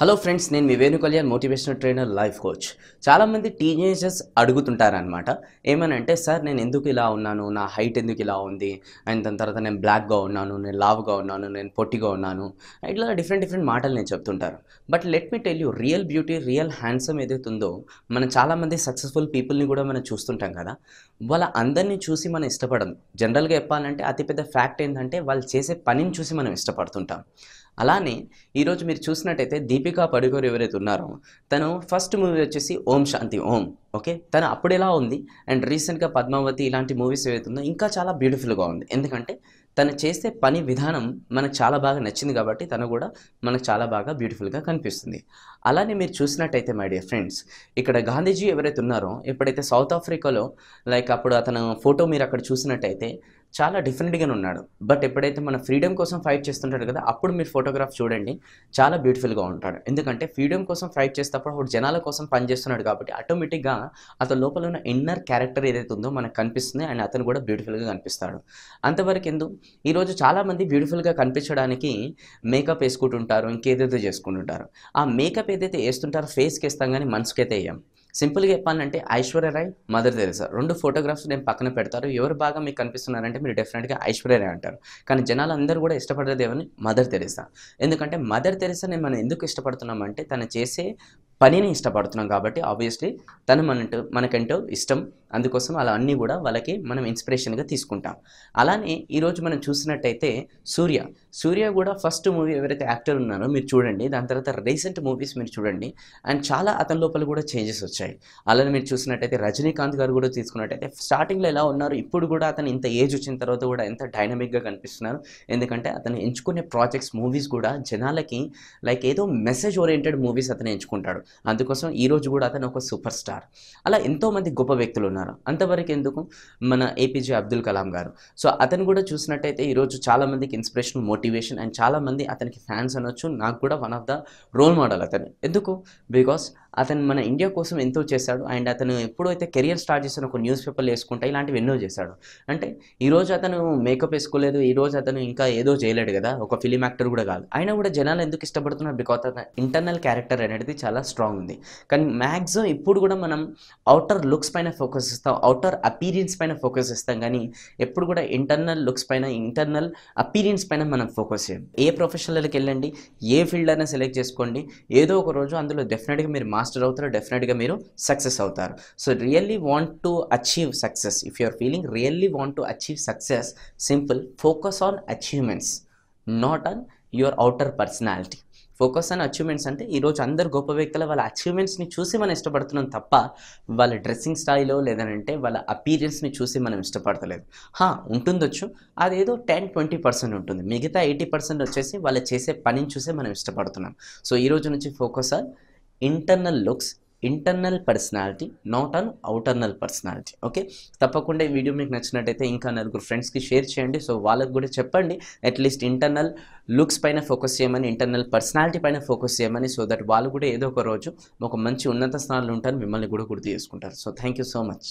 Hello friends, నేను మీ Venu Kalyan motivational trainer, life coach. చాలామంది టీనేజర్స్ అడుగుతుంటారనమాట. ఏమనంటే, సార్ నేను ఎందుకు ఇలా ఉన్నాను, నా హైట్ ఎందుకు ఇలా ఉంది, అండ్ దాని తర్వాత నేను బ్లాక్గా ఉన్నాను, నేను లావుగా ఉన్నాను, నేను పొట్టిగా ఉన్నాను, ఇట్లా డిఫరెంట్ మాటలు నేను చెప్తుంటారు. But let me tell you, real beauty, real handsome ఏదైతే ఉందో, మనం చాలామంది సక్సెస్ఫుల్ పీపుల్ని కూడా మనం చూస్తుంటాం కదా. వాళ్ళ అందరినీ చూసి మనం ఇష్టపడం. జనరల్గా చెప్పాలంటే అతిపెద్ద ఫ్యాక్ట్ ఏంటంటే, వాళ్ళు చేసే పనిని చూసి మనం ఇష్టపడుతుంటాం. అలానే ఈరోజు మీరు చూసినట్టయితే దీపికా పడుకోర్ ఎవరైతే ఉన్నారో, తను ఫస్ట్ మూవీ వచ్చేసి ఓం శాంతి ఓం. ఓకే, తను అప్పుడు ఎలా ఉంది, అండ్ రీసెంట్గా పద్మావతి ఇలాంటి మూవీస్ ఏవైతే ఉందో ఇంకా చాలా బ్యూటిఫుల్గా ఉంది. ఎందుకంటే తను చేసే పని విధానం మనకు చాలా బాగా నచ్చింది కాబట్టి తను కూడా మనకు చాలా బాగా బ్యూటిఫుల్గా కనిపిస్తుంది. అలానే మీరు చూసినట్టయితే మై డియర్ ఫ్రెండ్స్, ఇక్కడ గాంధీజీ ఎవరైతే ఉన్నారో, ఎప్పుడైతే సౌత్ ఆఫ్రికాలో లైక్ అప్పుడు అతను ఫోటో మీరు అక్కడ చూసినట్టయితే చాలా డిఫరెంట్గానే ఉన్నాడు. బట్ ఎప్పుడైతే మన ఫ్రీడమ్ కోసం ఫైట్ చేస్తుంటాడు కదా, అప్పుడు మీరు ఫోటోగ్రాఫ్ చూడండి, చాలా బ్యూటిఫుల్గా ఉంటాడు. ఎందుకంటే ఫ్రీడమ్ కోసం ఫైట్ చేసేటప్పుడు అప్పుడు జనాల కోసం పనిచేస్తున్నాడు కాబట్టి ఆటోమేటిక్గా అతని లోపల ఉన్న ఇన్నర్ క్యారెక్టర్ ఏదైతే ఉందో మనకు కనిపిస్తుంది, అండ్ అతను కూడా బ్యూటిఫుల్గా కనిపిస్తాడు. అంతవరకు ఎందుకు, ఈరోజు చాలామంది బ్యూటిఫుల్గా కనిపించడానికి మేకప్ వేసుకుంటుంటారు, ఇంకేదేదో చేసుకుంటుంటారు. ఆ మేకప్ ఏదైతే వేస్తుంటారో ఫేస్కి వేస్తాం కానీ మనసుకైతే వేయం. సింపుల్గా చెప్పాలంటే ఐశ్వర్య రాయ్, మదర్ తెరెసా రెండు ఫోటోగ్రాఫ్స్ నేను పక్కన పెడతారు. ఎవరు బాగా మీకు కనిపిస్తున్నారంటే మీరు డెఫినెట్గా ఐశ్వర్య రాయ్ అంటారు. కానీ జనాలు అందరూ కూడా ఇష్టపడేది ఎవరిని, మదర్ తెరెసా. ఎందుకంటే మదర్ తెరెసాని మనం ఎందుకు ఇష్టపడుతున్నామంటే తను చేసే పనిని ఇష్టపడుతున్నాం కాబట్టి ఆబ్వియస్లీ తను మనకంటూ ఇష్టం. అందుకోసం అలా అన్నీ కూడా వాళ్ళకి మనం ఇన్స్పిరేషన్గా తీసుకుంటాం. అలానే ఈరోజు మనం చూసినట్టయితే సూర్య కూడా ఫస్ట్ మూవీ ఎవరైతే యాక్టర్ ఉన్నారో మీరు చూడండి, దాని తర్వాత రీసెంట్ మూవీస్ మీరు చూడండి, అండ్ చాలా అతని లోపల కూడా చేంజెస్ వచ్చాయి. అలానే మీరు చూసినట్టయితే రజనీకాంత్ గారు కూడా తీసుకున్నట్టయితే స్టార్టింగ్లో ఎలా ఉన్నారు, ఇప్పుడు కూడా అతను ఇంత ఏజ్ వచ్చిన తర్వాత కూడా ఎంత డైనమిక్గా కనిపిస్తున్నారు. ఎందుకంటే అతను ఎంచుకునే ప్రాజెక్ట్స్, మూవీస్ కూడా జనాలకి లైక్ ఏదో మెసేజ్ ఓరియంటెడ్ మూవీస్ అతను ఎంచుకుంటాడు. అందుకోసం ఈరోజు కూడా అతను ఒక సూపర్ స్టార్. అలా ఎంతోమంది గొప్ప వ్యక్తులు ఉన్నారు. అంతవరకు ఎందుకు, మన ఏపీజే అబ్దుల్ కలాం గారు. సో అతను కూడా చూసినట్టయితే ఈరోజు చాలామందికి ఇన్స్పిరేషన్, మోటివేషన్, అండ్ చాలామంది అతనికి ఫ్యాన్స్ అనొచ్చు. నాకు కూడా one of the role model అతను. ఎందుకు, బికాస్ అతను మన ఇండియా కోసం ఎంతో చేశాడు. అండ్ అతను ఎప్పుడైతే కెరియర్ స్టార్ట్ చేసిన ఒక న్యూస్ పేపర్లు వేసుకుంటా ఇలాంటివి ఎన్నో చేశాడు. అంటే ఈరోజు అతను మేకప్ వేసుకోలేదు, ఈరోజు అతను ఇంకా ఏదో చేయలేడు కదా, ఒక ఫిలిం యాక్టర్ కూడా కాదు. అయినా కూడా జనాలు ఎందుకు ఇష్టపడుతున్నారు, బికాస్ అతను ఇంటర్నల్ క్యారెక్టర్ అనేది చాలా స్ట్రాంగ్ ఉంది. కానీ మ్యాక్సిమం ఇప్పుడు కూడా మనం అవుటర్ లుక్స్ పైన ఫోకస్ ఇస్తాం, అవుటర్ అపీరియన్స్ పైన ఫోకస్ ఇస్తాం, కానీ ఎప్పుడు కూడా ఇంటర్నల్ లుక్స్ పైన, ఇంటర్నల్ అపీరియన్స్ పైన మనం ఫోకస్ చేయం. ఏ ప్రొఫెషనల్కి వెళ్ళండి, ఏ ఫీల్డ్ అయినా సెలెక్ట్ చేసుకోండి, ఏదో ఒక రోజు అందులో డెఫినెట్గా మీరు మాస్టర్ అవుతారు, డెఫినెట్గా మీరు సక్సెస్ అవుతారు. So really want to achieve success, if you are feeling really want to achieve success, simple focus on achievements, not on your outer personality. Focus on achievements అంటే ఈరోజు అందరు గొప్ప వ్యక్తుల వాళ్ళ అచీవ్మెంట్స్ని చూసి మనం ఇష్టపడుతున్నాం తప్ప వాళ్ళ డ్రెస్సింగ్ స్టైల్లో లేదంటే వాళ్ళ అపీరియన్స్ని చూసి మనం ఇష్టపడతలేదు. ఉంటుండొచ్చు, అదేదో 10-20% ఉంటుంది. మిగతా 80% వచ్చేసి వాళ్ళు చేసే పనిని చూసే మనం ఇష్టపడుతున్నాం. సో ఈరోజు నుంచి focus on internal looks, internal personality, not on outernal personality. Okay, తప్పకుండా ఈ వీడియో మీకు నచ్చినట్టయితే ఇంకా నలుగురు ఫ్రెండ్స్కి షేర్ చేయండి. సో వాళ్ళకు కూడా చెప్పండి అట్లీస్ట్ ఇంటర్నల్ లుక్స్ పైన ఫోకస్ చేయమని, ఇంటర్నల్ పర్సనాలిటీ పైన ఫోకస్ చేయమని. సో దట్ వాళ్ళు కూడా ఏదో ఒక రోజు ఒక మంచి ఉన్నత స్థానంలో ఉంటారు, మిమ్మల్ని కూడా గుర్తు చేసుకుంటారు. So thank you so much.